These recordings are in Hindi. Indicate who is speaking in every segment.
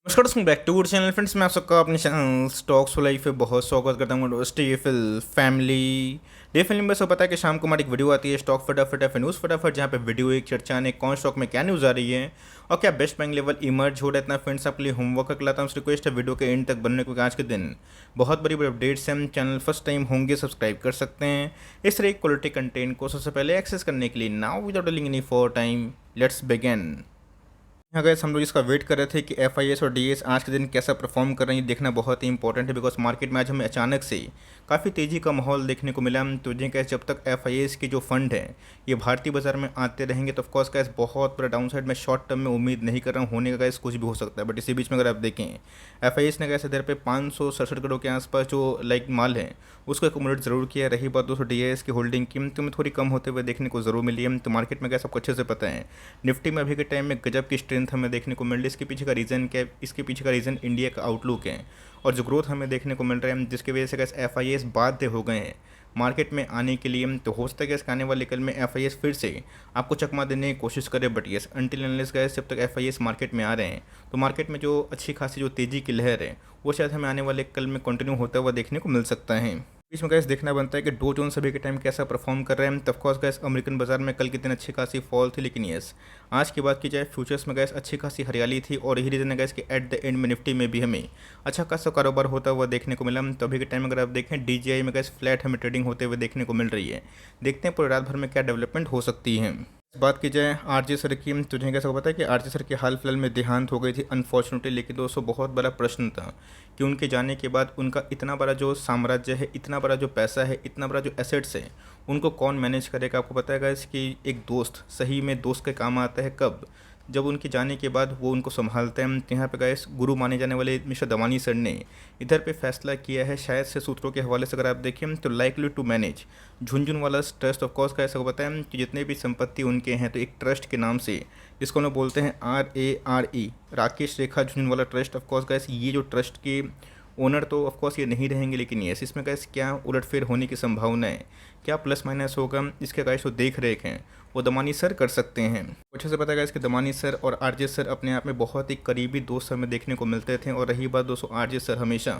Speaker 1: नमस्कार दोस्तों, back to good channel friends. मैं आप सबका अपने चैनल स्टॉक्स लाइफ पे बहुत स्वागत करता हूँ। दोस्तों ये फिल फैमिली डे फिल्म में सब पता है कि शाम को हमारी एक वीडियो आती है स्टॉक फटाफट या फिर न्यूज़ फटाफट, जहाँ पे वीडियो एक चर्चा ने कौन स्टॉक में क्या न्यूज़ आ रही है और क्या बेस्ट बैंक लेवल इमर्ज हो रहा है। इतना फ्रेंड्स आपके लिए होमवर्क का लाता हूँ, रिक्वेस्ट है वीडियो के एंड तक बनने को, आज के दिन बहुत बड़ी बड़ी अपडेट्स हैं। चैनल फर्स्ट टाइम होंगे सब्सक्राइब कर सकते हैं इस तरह क्वालिटी कंटेंट को सबसे पहले एक्सेस करने के लिए। Now without delaying any for time, let's begin. अगर हम लोग इसका वेट कर रहे थे कि एफआईएस और डीएस आज के दिन कैसा परफॉर्म कर रहे हैं, ये देखना बहुत ही इंपॉर्टेंट है। बिकॉज मार्केट में आज हमें अचानक से काफ़ी तेज़ी का माहौल देखने को मिला। तो जिन कैसे जब तक एफआईएस के जो फंड है ये भारतीय बाजार में आते रहेंगे तो ऑफकोर्स कैसे बहुत बड़ा डाउन साइड में शॉर्ट टर्म में उम्मीद नहीं कर रहा हूँ होने का, कैसे कुछ भी हो सकता है। बट इसी बीच में अगर आप देखें एफआईएस ने कैसे इधर पे 567 करोड़ के आसपास जो माल है उसको एकोमोडेट जरूर किया। रही बात दोस्तों डीएस की होल्डिंग कीमत में थोड़ी कम होते हुए देखने को जरूर मिली है। तो मार्केट में क्या सबको अच्छे से पता है, निफ्टी में अभी के टाइम में गजब की स्ट्रेंथ हमें देखने को मिल रही है। इसके पीछे का रीज़न क्या है? इसके पीछे का रीज़न इंडिया का आउटलुक है और जो ग्रोथ हमें देखने को मिल रहा है, जिसकी वजह से कैसे एफआईएस बाध्य हो गए हैं मार्केट में आने के लिए। तो हो सकता है कि आने वाले कल में एफआईएस फिर से आपको चकमा देने की कोशिश करे। But yes, until unless gas जब तक एफआईएस मार्केट में आ रहे हैं तो मार्केट में जो अच्छी खासी जो तेज़ी की लहर है वो शायद हमें आने वाले कल में कंटिन्यू होता हुआ देखने को मिल सकता है। बीच में गैस देखना बनता है कि डो जोन्स अभी के टाइम कैसा परफॉर्म कर रहे हैं। तब कोर्स गैस अमेरिकन बाजार में कल कितनी अच्छी खासी फॉल थी, लेकिन यस आज की बात की जाए फ्यूचर्स में गैस अच्छी खासी हरियाली थी। और यही रीज़न है गैस कि एट द एंड में निफ्टी में भी हमें अच्छा खासा कारोबार होता हुआ देखने को मिला। तो अभी के टाइम अगर आप देखें डीजीआई में गैस फ्लैट हमें ट्रेडिंग होते हुए देखने को मिल रही है। देखते हैं पूरे रात भर में क्या डेवलपमेंट हो सकती है। बात की जाए आरजे सर की, तुझे कैसा पता है कि आरजे सर की हाल फिलहाल में देहांत हो गई थी अनफॉर्चुनेटली। लेकिन दोस्तों बहुत बड़ा प्रश्न था कि उनके जाने के बाद उनका इतना बड़ा जो साम्राज्य है, इतना बड़ा जो पैसा है, इतना बड़ा जो एसेट्स है, उनको कौन मैनेज करेगा। आपको पता है गाइस कि एक दोस्त सही में दोस्त के काम आता है कब, जब उनके जाने के बाद वो उनको संभालते हैं। तो यहाँ पे गाइस गुरु माने जाने वाले मिस्टर दवानी सर ने इधर पे फैसला किया है, शायद से सूत्रों के हवाले से अगर आप देखें तो likely to manage Jhunjhunwala trust. Of course का ऐसा बताया कि जितने भी संपत्ति उनके हैं तो एक ट्रस्ट के नाम से, जिसको हम लोग बोलते हैं RARE, Rakesh Rekha Jhunjhunwala trust. Of course guys ये जो ट्रस्ट के ओनर तो ऑफ कोर्स ये नहीं रहेंगे, लेकिन यस इसमें गाइस क्या उलटफेर होने की संभावना है, क्या प्लस माइनस होगा, इसके गाइस जो देख रेख हैं वो दमानी सर कर सकते हैं। अच्छे से पता है कि दमानी सर और आरजे सर अपने आप में बहुत ही करीबी दोस्त हमें देखने को मिलते थे। और रही बात दोस्तों आरजे सर हमेशा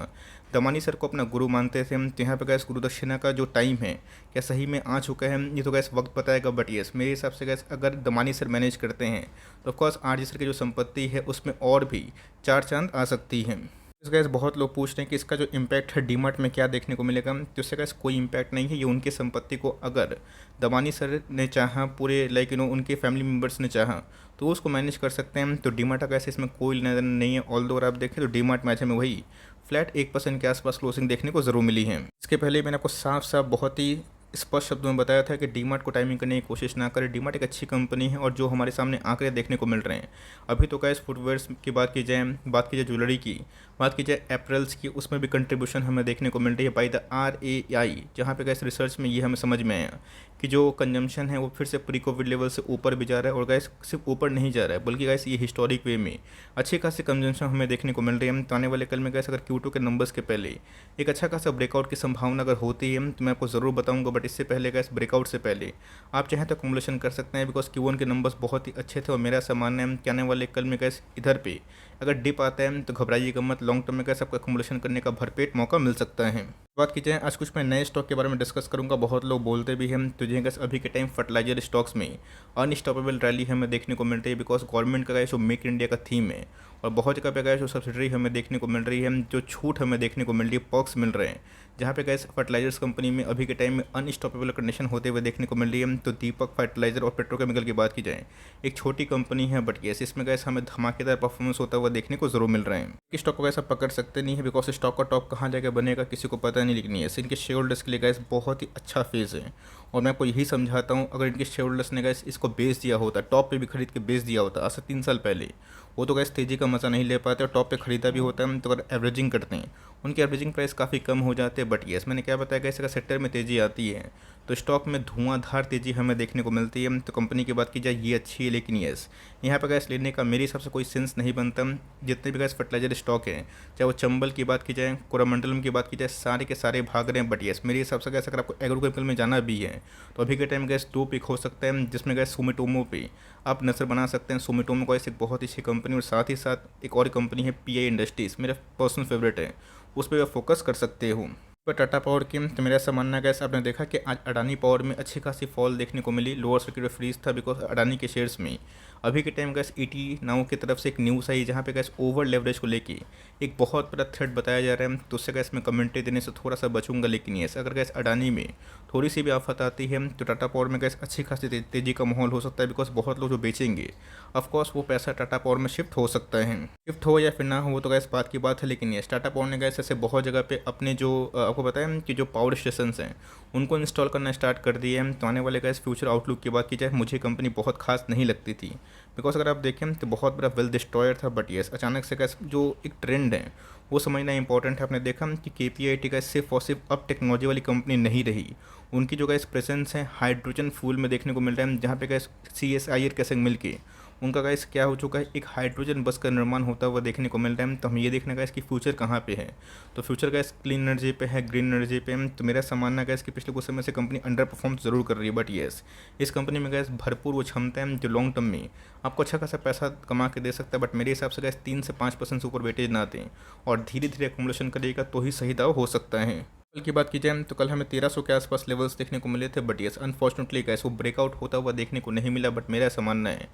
Speaker 1: दमानी सर को अपना गुरु मानते थे। तो यहाँ पे गैस गुरु दक्षिणा का जो टाइम है क्या सही में आ चुका है, ये तो गैस वक्त बताएगा। बट यस मेरे हिसाब से गैस अगर दमानी सर मैनेज करते हैं तो ऑफकोर्स आरजे सर की जो संपत्ति है उसमें और भी चार चांद आ सकती है। इस गैस बहुत लोग पूछ रहे हैं कि इसका जो इम्पैक्ट है डीमर्ट में क्या देखने को मिलेगा। तो इससे गैस कोई इम्पैक्ट नहीं है। ये उनकी संपत्ति को अगर दमानी सर ने चाहा, पूरे उनके फैमिली मेम्बर्स ने चाहा तो उसको मैनेज कर सकते हैं। तो डीमार्ट का गैस इसमें कोई नजर नहीं है। ऑल दो अगर आप देखें तो डीमार्ट मैच में वही फ्लैट 1% के आसपास क्लोजिंग देखने को जरूर मिली है। इसके पहले मैंने आपको साफ साफ बहुत ही स्पष्ट शब्दों में बताया था कि डीमार्ट को टाइमिंग करने की कोशिश ना करें। डीमार्ट एक अच्छी कंपनी है और जो हमारे सामने आंकड़े देखने को मिल रहे हैं अभी तो गैस फुटवेयर्स की बात की जाए, ज्वेलरी की बात की जाए, एप्रल्स की, उसमें भी कंट्रीब्यूशन हमें देखने को मिल रही है बाई द RAI, जहाँ पे गैस रिसर्च में ये हमें समझ में आया कि जो कंजम्पशन है वो फिर से प्री कोविड लेवल से ऊपर भी जा रहा है। और गैस सिर्फ ऊपर नहीं जा रहा है बल्कि गैस ये हिस्टोरिक वे में अच्छी खासी कंजम्पशन हमें देखने को मिल रही है। तो आने वाले कल में गैस अगर Q2 के नंबर्स के पहले एक अच्छा खासा ब्रेकआउट की संभावना अगर होती है तो मैं आपको ज़रूर बताऊंगा। बट इससे पहले गैस ब्रेकआउट से पहले आप चाहें तो अकोमोलेशन कर सकते हैं, बिकॉज Q1 के नंबर्स बहुत ही अच्छे थे। और मेरा ऐसा मानना है कि आने वाले कल में गैस इधर पे अगर डिप आता है तो घबराइएगा मत, लॉन्ग टर्म में गैस आपको अकोमोलेशन करने का भरपेट मौका मिल सकता है। बात की जाए आज कुछ मैं नए स्टॉक के बारे में डिस्कस करूंगा, बहुत लोग बोलते भी हैं। तो जी गैस अभी के टाइम फर्टिलाइजर स्टॉक्स में अनस्टॉपेबल रैली हमें देखने को मिल रही है। बिकॉज गवर्नमेंट का गैस जो मेक इंडिया का थीम है और बहुत जगह पे गैस जो सब्सिडी हमें देखने को मिल रही है, जो छूट हमें देखने को मिल रही है, पर्क्स मिल रहे हैं, जहाँ पे गैस फर्टिलाइजर्स कंपनी में अभी के टाइम में अनस्टॉपेबल कंडीशन होते हुए देखने को मिल रही है। तो दीपक फर्टिलाइजर और पेट्रोकेमिकल की बात की जाए एक छोटी कंपनी है, बट यस इसमें गैस हमें धमाकेदार परफॉर्मेंस होता हुआ देखने को जरूर मिल रहे हैं। कि स्टॉक को गैस आप पकड़ सकते नहीं है, बिकॉज स्टॉक का टॉप कहाँ जाकर बनेगा किसी को पता नहीं। लेकिन यस इनके शेयर होल्डर्स के लिए गैस बहुत ही अच्छा फेज़ है। और मैं आपको यही समझाता हूँ, अगर इनके शेयर होल्डर्स ने गैस इसको बेच दिया होता, टॉप पे भी खरीद के बेच दिया होता आज से 3 साल पहले, वो तो गैस तेज़ी का मज़ा नहीं ले पाते और टॉप पे ख़रीदा भी होता है। तो अगर एवरेजिंग करते हैं उनकी एवरेजिंग प्राइस काफ़ी कम हो जाते हैं। बट येस मैंने क्या बताया, गैस अगर सेक्टर में तेज़ी आती है तो स्टॉक में धुआंधार तेज़ी हमें देखने को मिलती है। तो कंपनी की बात की जाए ये अच्छी है, लेकिन यस यहाँ पर गैस लेने का मेरे हिसाब से कोई सेंस नहीं बनता। जितने भी गैस फर्टिलाइजर स्टॉक हैं, चाहे वो चंबल की बात की जाए, कोरामंडलम की बात की जाए, सारे के सारे भाग रहे हैं। बट यस मेरे हिसाब से गैस अगर आपको एग्रोकेमिकल में जाना भी है तो अभी के टाइम गैस 2 पिक हो सकता है, जिसमें गैस सुमिटोमो पे आप नज़र बना सकते हैं। सुमिटोमो का एक बहुत अच्छी कंपनी, और साथ ही साथ एक और कंपनी है पीआई इंडस्ट्रीज़, मेरा पर्सनल फेवरेट है, उस पर फोकस कर सकते हो। पर टाटा पावर की तो मेरा ऐसा मानना है गैस, आपने देखा कि आज अडानी पावर में अच्छी खासी फॉल देखने को मिली। लोअर सर्किट फ्रीज था बिकॉज अडानी के शेयर्स में अभी के टाइम गैस ईटी नाउ की तरफ से एक न्यूज़ आई जहाँ पे गैस ओवर लेवरेज को लेके एक बहुत बड़ा थ्रेट बताया जा रहा है। तो उससे गैस मैं कमेंट्री देने से थोड़ा सा बचूंगा, लेकिन ये अगर गैस अडानी में थोड़ी सी भी आफत आती है तो टाटा पावर में गैस अच्छी खासी तेज़ी का माहौल हो सकता है। बिकॉज बहुत लोग जो बेचेंगे ऑफकोर्स वो पैसा टाटा पावर में शिफ्ट हो सकता है। शिफ्ट हो या फिर ना हो तो गैस बात की बात है, लेकिन ये टाटा पावर ने गैस ऐसे बहुत जगह पे अपने जो आपको बताया कि जो पावर स्टेशंस हैं उनको इंस्टॉल करना स्टार्ट कर दिए हैं। तो आने वाले गैस फ्यूचर आउटलुक की बात की जाए, मुझे कंपनी बहुत खास नहीं लगती थी। बिकॉज अगर आप देखें तो बहुत बड़ा वेल डिस्ट्रॉयर था। बट यस अचानक से गैस जो एक ट्रेंड है वो समझना इंपॉर्टेंट है। आपने देखा कि KPIT का सिर्फ और सिर्फ अब टेक्नोलॉजी वाली कंपनी नहीं रही, उनकी जो गैस प्रेजेंस है हाइड्रोजन फ्यूल में देखने को मिल रहा है, जहाँ पे गैस CSIR के संग मिलके उनका गैस क्या हो चुका है, एक हाइड्रोजन बस का निर्माण होता हुआ देखने को मिल रहा है। तो हम ये देखने का इसकी फ्यूचर कहाँ पे है, तो फ्यूचर गैस क्लीन एनर्जी पे है, ग्रीन एनर्जी पे है। तो मेरा सामान्य गैस कि पिछले कुछ समय से कंपनी अंडर परफॉर्म जरूर कर रही है। बट येस इस कंपनी में गैस भरपूर वो क्षमता है जो लॉन्ग टर्म में आपको अच्छा खासा पैसा कमा के दे सकता है। बट मेरे हिसाब से गैस 3 से 5% से ऊपर वेटेज ना दें और धीरे धीरे एक्मुलेशन करेगा तो ही सही दाव हो सकता है। कल की बात की जाए तो कल हमें 1300 के आसपास लेवल्स देखने को मिले थे। बट यस अनफॉर्चुनेटली गैस वो ब्रेकआउट होता हुआ देखने को नहीं मिला। बट मेरा ऐसा मानना है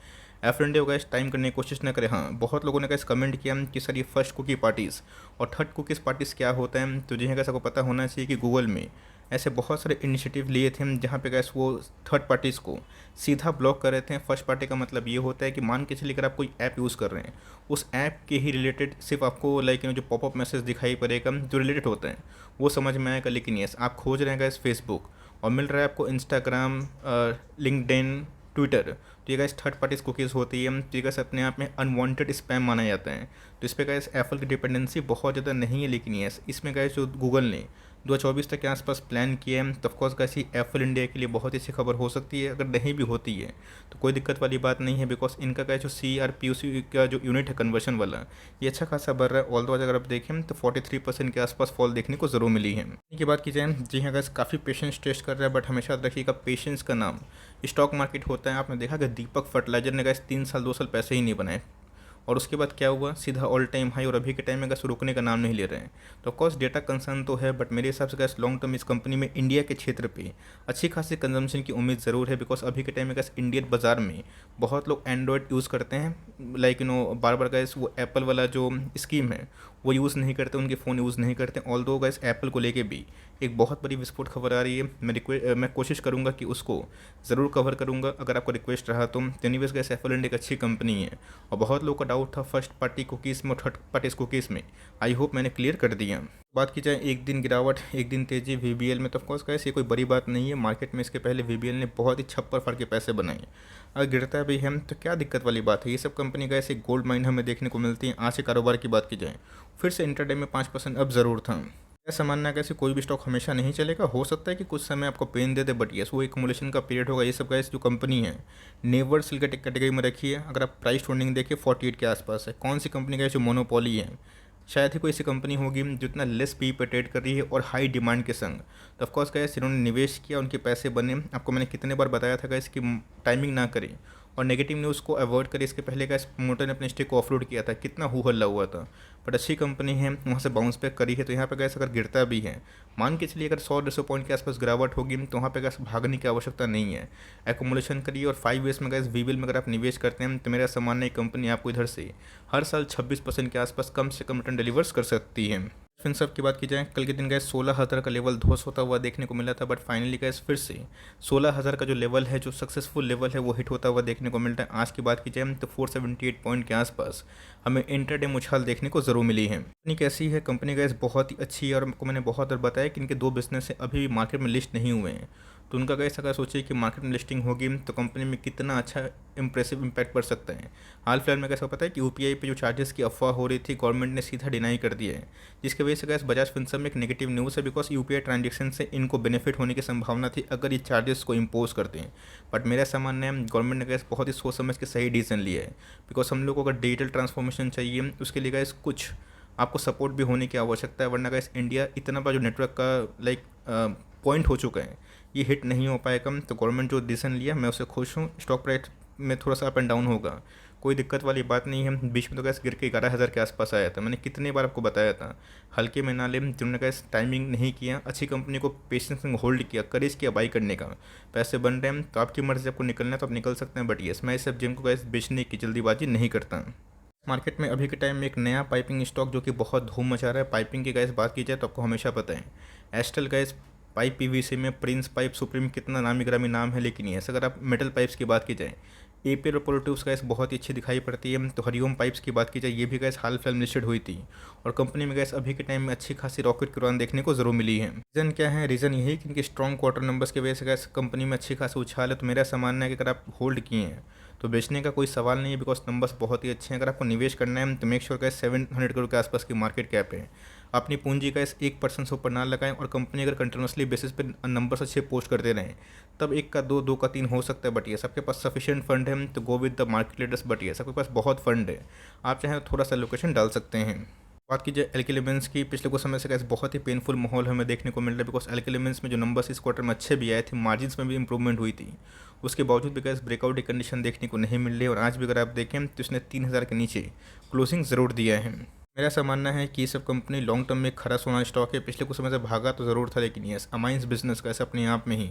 Speaker 1: एफ एंड गैस टाइम करने की कोशिश न करें। हाँ बहुत लोगों ने गैस कमेंट किया कि सर ये फर्स्ट कुकी पार्टीज़ और थर्ड कुकीज़ पार्टीज़ क्या होता है। तो जिन्हें गैस आपको पता होना चाहिए कि गूगल में ऐसे बहुत सारे इनिशिएटिव लिए थे जहाँ पे गैस वो थर्ड पार्टीज़ को सीधा ब्लॉक कर रहे थे। फर्स्ट पार्टी का मतलब ये होता है कि मान के चलिए अगर आप कोई ऐप यूज़ कर रहे हैं, उस ऐप के ही रिलेटेड सिर्फ आपको लाइक जो पॉपअप मैसेज दिखाई पड़ेगा जो रिलेटेड होते हैं वो समझ में आएगा। लेकिन यस आप खोज रहे हैं गैस फेसबुक और मिल रहा है आपको इंस्टाग्राम, लिंक्डइन, ट्विटर, तो ये गैस थर्ड पार्टीज कुकीज़ होती है। तो ये गैस अपने आप में अनवांटेड स्पैम माना जाता है। तो इस पर गैस एप्पल की डिपेंडेंसी बहुत ज़्यादा नहीं है। लेकिन यस इसमें गैस जो गूगल ने 2024 तक के आसपास प्लान किया है, तो ऑफकोर्स गैस ये एप्पल इंडिया के लिए बहुत ही अच्छी खबर हो सकती है। अगर नहीं भी होती है तो कोई दिक्कत वाली बात नहीं है, बिकॉज इनका गैस जो CRPUC का जो यूनिट है कन्वर्शन वाला ये अच्छा खासा बढ़ रहा है। ऑल दो अगर आप देखें तो 43% के आसपास फॉल देखने को ज़रूर मिली है। की बात की जाए जी हाँ गैस काफ़ी पेशेंस टेस्ट कर रहा है। बट हमेशा याद रखिएगा पेशेंस का नाम स्टॉक मार्केट होता है। आपने देखा कि दीपक फर्टिलाइजर ने गैस 3 साल 2 साल पैसे ही नहीं बनाए और उसके बाद क्या हुआ, सीधा ऑल टाइम हाई, और अभी के टाइम में गैस रुकने का नाम नहीं ले रहे हैं। तो ऑफकोर्स डेटा कंसर्न तो है, बट मेरे हिसाब से गैस लॉन्ग टर्म इस कंपनी में इंडिया के क्षेत्र पे अच्छी खासी कंजम्पशन की उम्मीद ज़रूर है। बिकॉज अभी के टाइम में गैस इंडियन बाज़ार में बहुत लोग एंड्रॉयड यूज़ करते हैं, लाइक बार बार गैस वो एप्पल वाला जो स्कीम है वो यूज़ नहीं करते, उनके फ़ोन यूज़ नहीं करते। ऑल दो गैस एप्पल को लेके भी एक बहुत बड़ी विस्फोट खबर आ रही है। मैं कोशिश करूँगा कि उसको ज़रूर कवर करूँगा अगर आपको रिक्वेस्ट रहा तो। एनीवेज गैस एप्पल इंडिया एक अच्छी कंपनी है और बहुत लोगों का डाउट था फर्स्ट पार्टी कुकीज़ में और थर्ड पार्टी कुकीज़ में। आई होप मैंने क्लियर कर दिया। बात की जाए एक दिन गिरावट एक दिन तेज़ी VBL में, तो ऑफकोर्स गैस ये कोई बड़ी बात नहीं है। मार्केट में इसके पहले VBL ने बहुत ही छप्पर फाड़ के पैसे बनाए, अगर गिरता भी है तो क्या दिक्कत वाली बात है। ये सब कंपनी का ऐसे गोल्ड माइन हमें देखने को मिलती है। आज के कारोबार की बात की जाए फिर से इंटरडे में 5% अब ज़रूर था। ऐसा मानना है कैसे कोई भी स्टॉक हमेशा नहीं चलेगा, हो सकता है कि कुछ समय आपको पेन दे दे, बट यस वो एक्मुलेशन का पीरियड होगा। ये सब गैस जो कंपनी है नेवर सेल कैटेगरी में रखी है। अगर आप प्राइस ट्रेंडिंग देखिए 48 के आसपास है। कौन सी कंपनी का जो मोनोपोली है, शायद ही कोई ऐसी कंपनी होगी जो इतना लेस पी पे ट्रेड कर रही है और हाई डिमांड के संग। तो ऑफकोर्स गैस इन्होंने निवेश किया, उनके पैसे बने। आपको मैंने कितने बार बताया था गैस कि टाइमिंग ना करें और नेगेटिव न्यूज़ को अवॉइड करें। इसके पहले गैस प्रमोटर ने अपने स्टेक को ऑफलोड किया था, कितना हु हल्ला हुआ था। बट अच्छी कंपनी है, वहाँ से बाउंस बैक करी है। तो यहाँ पे गैस अगर गिरता भी है, मान के चलिए अगर 100-150 पॉइंट के आसपास गिरावट होगी तो वहाँ पे गैस भागने की आवश्यकता नहीं है। एकोमुलेशन करिए और 5 ईयर्स में गैस VBL में अगर आप निवेश करते हैं तो मेरा सामान्य कंपनी आपको इधर से हर साल 26% के आसपास कम से कम रिटर्न डिलीवर्स कर सकती है। फिर सब की बात की जाए कल के दिन गैस 16,000 का लेवल ध्वस्त होता हुआ देखने को मिला था। बट फाइनली गैस फिर से 16,000 का जो लेवल है, जो सक्सेसफुल लेवल है, वो हिट होता हुआ देखने को मिलता है। आज की बात की जाए तो 478 पॉइंट के आसपास हमें इंटरडे उछाल देखने को ज़रूर मिली है। कंपनी कैसी है, कंपनी गैस बहुत ही अच्छी है और आपको मैंने बहुत बार बताया कि इनके 2 बिजनेस अभी भी मार्केट में लिस्ट नहीं हुए हैं। तो उनका गैस अगर सोचिए कि मार्केट में लिस्टिंग होगी तो कंपनी में कितना अच्छा इंप्रेसिव इम्पैक्ट पड़ सकता है। हाल फिलहाल में कैसा पता है कि यूपीआई पे जो चार्जेस की अफवाह हो रही थी गवर्नमेंट ने सीधा डिनाई कर दिया है, जिसकी वजह से गैस बजाज फिनसर्व में एक नेगेटिव न्यूज़ है, बिकॉज यूपीआई ट्रांजेक्शन से इनको बेनिफिट होने की संभावना थी अगर ये चार्जेस को इम्पोज करते हैं। बट मेरा सामान्य है गवर्नमेंट ने गैस बहुत ही सोच समझ के सही डिसीजन लिया है, बिकॉज हम लोग को अगर डिजिटल ट्रांसफॉर्मेशन चाहिए उसके लिए गैस कुछ आपको सपोर्ट भी होने की आवश्यकता है, वरना गैस इंडिया इतना बड़ा जो नेटवर्क का पॉइंट हो चुका है, ये हिट नहीं हो पाएगा। तो गवर्नमेंट जो डिसीजन लिया मैं उससे खुश हूँ। स्टॉक प्राइस में थोड़ा सा अप एंड डाउन होगा, कोई दिक्कत वाली बात नहीं है। बीच में तो गैस गिर के 11,000 के आसपास आया था, मैंने कितने बार आपको बताया था। हल्के में ना लें, जिन्होंने गैस टाइमिंग नहीं किया, अच्छी कंपनी को पेशेंस में होल्ड किया, करेज किया बाई करने का, पैसे बन रहे हैं तो आपकी मर्ज़ी, आपको निकलना है तो आप निकल सकते हैं। बट येस, मैं इस सब जिम को गैस बेचने की जल्दीबाजी नहीं करता। मार्केट में अभी के टाइम में एक नया पाइपिंग स्टॉक जो कि बहुत धूम मचा रहा है, पाइपिंग की गैस बात की जाए तो आपको हमेशा पता है एस्टल गैस पाइप पीवीसी में प्रिंस पाइप सुप्रीम कितना नामी ग्रामी नाम है, लेकिन ये अगर आप मेटल पाइप्स की बात की जाए एपीएल और पोलोट्यूब्स गैस बहुत ही अच्छी दिखाई पड़ती है। तो हरिओम पाइप्स की बात की जाए, ये भी गैस हाल फिलहाल में लिस्टेड हुई थी और कंपनी में गैस अभी के टाइम में अच्छी खासी रॉकेट की उड़ान देखने को जरूर मिली है। रीज़न क्या है? रीज़न यही कि इनके स्ट्रॉन्ग क्वार्टर नंबर्स की वजह से गैस कंपनी में अच्छी खासी उछाल है। तो मेरा सामान्य है कि अगर आप होल्ड किए हैं तो बेचने का कोई सवाल नहीं है, बिकॉज नंबर्स बहुत ही अच्छे हैं। अगर आपको निवेश करना है तो मेक श्योर गैस 700 करोड़ के आसपास की मार्केट कैप है। अपनी पूंजी का इस 1% से ऊपर ना लगाएं और कंपनी अगर कंटिन्यूसली बेसिस पे नंबर्स अच्छे पोस्ट करते रहें तब एक का दो, दो का तीन हो सकता है। बट ये सबके पास सफिशिएंट फंड है तो go with the market leaders. But ये सबके पास बहुत फंड है, आप चाहें तो थोड़ा सा लोकेशन डाल सकते हैं। बात कीजिए एल्के लिमिट्स की, पिछले कुछ समय से गैस बहुत ही पेनफुल माहौल हमें देखने को मिल रहा है, बिकॉज एल्के लिमिट्स में जो नंबर्स इस क्वार्टर में अच्छे भी आए थे, मार्जिन्स में भी इंप्रूवमेंट हुई थी, उसके बावजूद भी गैस ब्रेकआउट की कंडीशन देखने को नहीं मिल रही है। और आज भी अगर आप देखें तो इसने 3,000 के नीचे क्लोजिंग ज़रूर दिया है। मेरा ऐसा मानना है कि ये सब कंपनी लॉन्ग टर्म में एक खरा सोना स्टॉक है। पिछले कुछ समय से भागा तो ज़रूर था, लेकिन यस अमाइंस बिजनेस गैस अपने आप में ही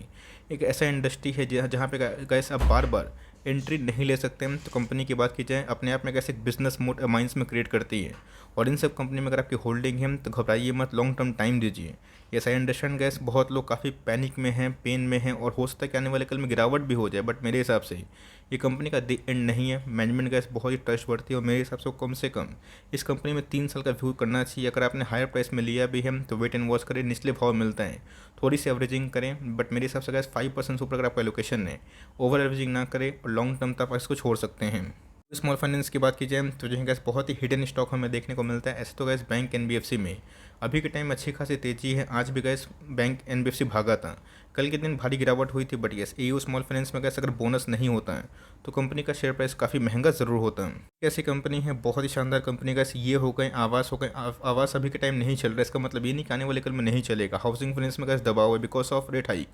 Speaker 1: एक ऐसा इंडस्ट्री है जहाँ पे गैस आप बार बार एंट्री नहीं ले सकते हैं। तो कंपनी की बात की जाए अपने आप में कैसे एक बिजनेस मोड अमाइंस में क्रिएट करती है। और इन सब कंपनी में अगर आपकी होल्डिंग है तो घबराइए मत, लॉन्ग टर्म टाइम दीजिए। ये आई अंडरस्टैंड गैस बहुत लोग काफ़ी पैनिक में हैं, पेन में हैं और हो सकता है कि आने वाले कल में गिरावट भी हो जाए, बट मेरे हिसाब से ये कंपनी का द एंड नहीं है। मैनेजमेंट गैस बहुत ही ट्रस्टवर्दी है और मेरे हिसाब से कम इस कंपनी में 3 साल का व्यू करना चाहिए। अगर आपने हायर प्राइस में लिया भी है तो वेट एंड वॉच करें, निचले भाव मिलता है, थोड़ी सी एवरेजिंग करें। बट मेरे हिसाब से गैस 5% से ऊपर अगर आपका एलोकेशन है, ओवर एवरेजिंग ना करें और लॉन्ग टर्म तक आप इसको छोड़ सकते हैं। स्मॉल फाइनेंस की बात की जाए तो जो है गैस बहुत ही हिडन स्टॉक हमें देखने को मिलता है। ऐसे तो गैस बैंक एनबीएफसी में अभी के टाइम में अच्छी खासी तेजी है। आज भी गैस बैंक एनबीएफसी भागा था, कल के दिन भारी गिरावट हुई थी। But yes AU small finance में गैस अगर बोनस नहीं होता है तो कंपनी का शेयर प्राइस काफ़ी महंगा ज़रूर होता है। ऐसी कंपनी है, बहुत ही शानदार कंपनी गैस ये हो गए आवास हो गए। आवास अभी के टाइम नहीं चल रहा है, इसका मतलब ये नहीं कि आने वाले कल में नहीं चलेगा। हाउसिंग फाइनेंस में गैस दबाव है बिकॉज ऑफ रेट हाइक,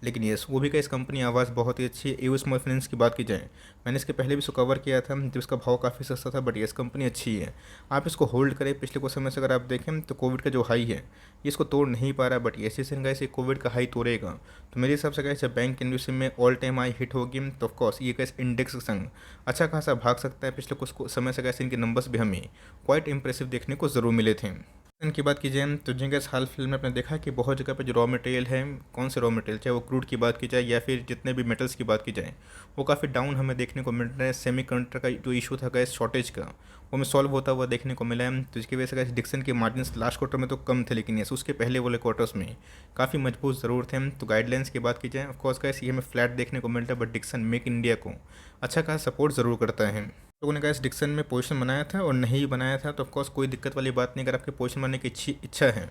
Speaker 1: लेकिन यस वो भी का इस कंपनी आवाज़ बहुत ही अच्छी है। एयू स्मॉल फाइनेंस की बात की जाए, मैंने इसके पहले भी इसको कवर किया था जब इसका भाव काफ़ी सस्ता था। बट यस कंपनी अच्छी है, आप इसको होल्ड करें। पिछले कुछ समय से अगर आप देखें तो कोविड का जो हाई है ये इसको तोड़ नहीं पा रहा। बट ऐसे से गैस कोविड का हाई तोड़ेगा तो मेरे हिसाब से गैस जब बैंक इन्वेस्टमेंट में ऑल टाइम हाई हिट होगी तो ऑफकोर्स ये गैस इंडेक्स के संग अच्छा खासा भाग सकता है। पिछले कुछ समय से गैस इनके नंबर्स भी हमें क्वाइट इंप्रेसिव देखने को ज़रूर मिले थे। इनकी बात की जाए तो जिनके हाल फिल्म में आपने देखा कि बहुत जगह पे जो रॉ मटेरियल है, कौन से रॉ मटेरियल, चाहे वो क्रूड की बात की जाए या फिर जितने भी मेटल्स की बात की जाए, वो काफ़ी डाउन हमें देखने को मिल रहा है। सेमीकंडक्टर का जो इशू था गैस शॉर्टेज का, वो हमें सॉल्व होता हुआ देखने को मिला है। तो इसकी वजह से गैस डिक्सन के मार्जिन्स लास्ट क्वार्टर में तो कम थे, लेकिन यस उसके पहले वाले क्वार्टर्स में काफ़ी मजबूत ज़रूर थे। तो गाइडलाइंस की बात की जाए ऑफकोर्स गैस ये हमें फ्लैट देखने को मिलता है, बट डिक्सन मेक इंडिया को अच्छा खासा सपोर्ट ज़रूर करता है। लोगों ने गैस डिक्सन में पोजीशन बनाया था और नहीं बनाया था तो ऑफकोर्स कोई दिक्कत वाली बात नहीं। अगर आपके पोजीशन बनाने की इच्छा है,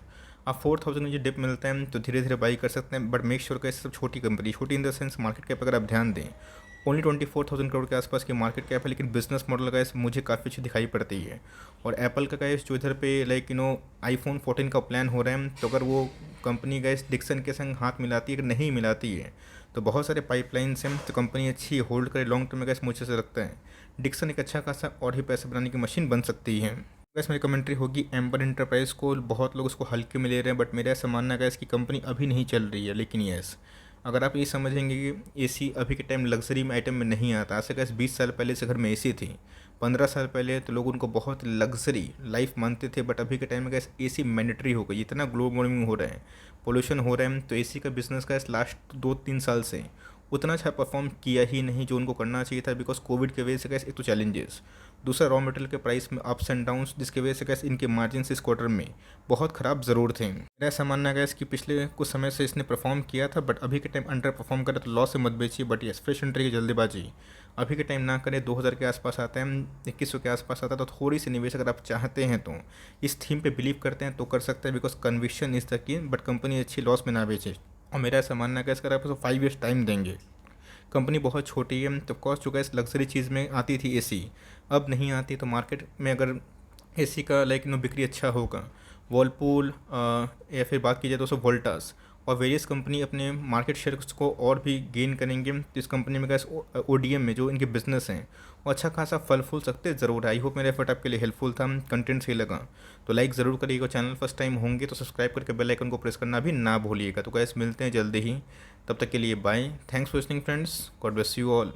Speaker 1: आप 4,000 में जो डिप मिलता है तो धीरे धीरे बाई कर सकते हैं। बट मेक श्योर का सब छोटी कंपनी, छोटी in the sense market cap अगर आप ध्यान दें ओनली 24,000 करोड़ के आसपास की मार्केट कैप है, लेकिन बिजनेस मॉडल गैस मुझे काफ़ी अच्छी दिखाई पड़ती है। और एप्पल का गैस जो इधर पे आईफोन 14 का प्लान हो रहा है, तो अगर वो कंपनी गैस डिक्सन के संग हाथ मिलाती है, अगर नहीं मिलाती है तो बहुत सारे पाइपलाइंस हैं। तो कंपनी अच्छी होल्ड करे लॉन्ग टर्म में गैस मुझे से लगता है डिक्सन एक अच्छा खासा और ही पैसे बनाने की मशीन बन सकती है। गैस मेरी कमेंट्री होगी एम्बर इंटरप्राइज को, बहुत लोग उसको हल्के में ले रहे हैं, बट मेरा ऐसा मानना है कि कंपनी अभी नहीं चल रही है। लेकिन यस अगर आप ये समझेंगे कि एसी अभी के टाइम लग्जरी में आइटम में नहीं आता, ऐसे गैस 20 साल पहले से घर में एसी थी, 15 साल पहले तो लोग उनको बहुत लग्जरी लाइफ मानते थे। बट अभी के टाइम में गैस एसी मैंडेटरी हो गई, इतना ग्लोबल वार्मिंग हो रहा है, पोल्यूशन हो रहा है, तो एसी का बिजनेस गैस लास्ट 2-3 साल से उतना अच्छा परफॉर्म किया ही नहीं जो उनको करना चाहिए था, बिकॉज कोविड की वजह से गैस एक तो चैलेंजेस, दूसरा रॉ मटेरियल के प्राइस में अप्स एंड डाउन्स, जिसकी वजह से गैस इनके मार्जिन इस क्वार्टर में बहुत ख़राब ज़रूर थे। मेरा ऐसा मानना है गैस कि पिछले कुछ समय से इसने परफॉर्म किया था, बट अभी के टाइम अंडर परफॉर्म करे तो लॉस से मत बेचिए, बट यस फ्रेश एंट्री की जल्दीबाजी अभी के टाइम ना करें। 2000 के आसपास आता है, 2100 के आसपास आता है, तो थोड़ी सी निवेश अगर आप चाहते हैं तो इस थीम पे बिलीव करते हैं तो कर सकते हैं, because conviction is the key, but company अच्छी लॉस में ना बेचे। और मेरा ऐसा मानना है कि अगर आप 5 ईयर्स टाइम देंगे, कंपनी बहुत छोटी है, तो कॉस्ट चुका इस लग्जरी चीज़ में आती थी एसी, अब नहीं आती, तो मार्केट में अगर एसी का लाइक बिक्री अच्छा होगा, वर्लपूल या फिर बात की जाए तो वोल्टास और वेरियस कंपनी अपने मार्केट शेयर को और भी गेन करेंगे, तो इस कंपनी में गैस ओडीएम में जो इनके बिजनेस हैं वो अच्छा खासा फल फूल सकते ज़रूर है। आई होप मेरा एफर्ट आपके लिए हेल्पफुल था, कंटेंट सही लगा तो लाइक ज़रूर करिएगा, चैनल फर्स्ट टाइम होंगे तो सब्सक्राइब करके बेल आइकन को प्रेस करना भी ना भूलिएगा। तो गैस मिलते हैं जल्दी ही, तब तक के लिए bye, thanks for listening friends, God bless you all.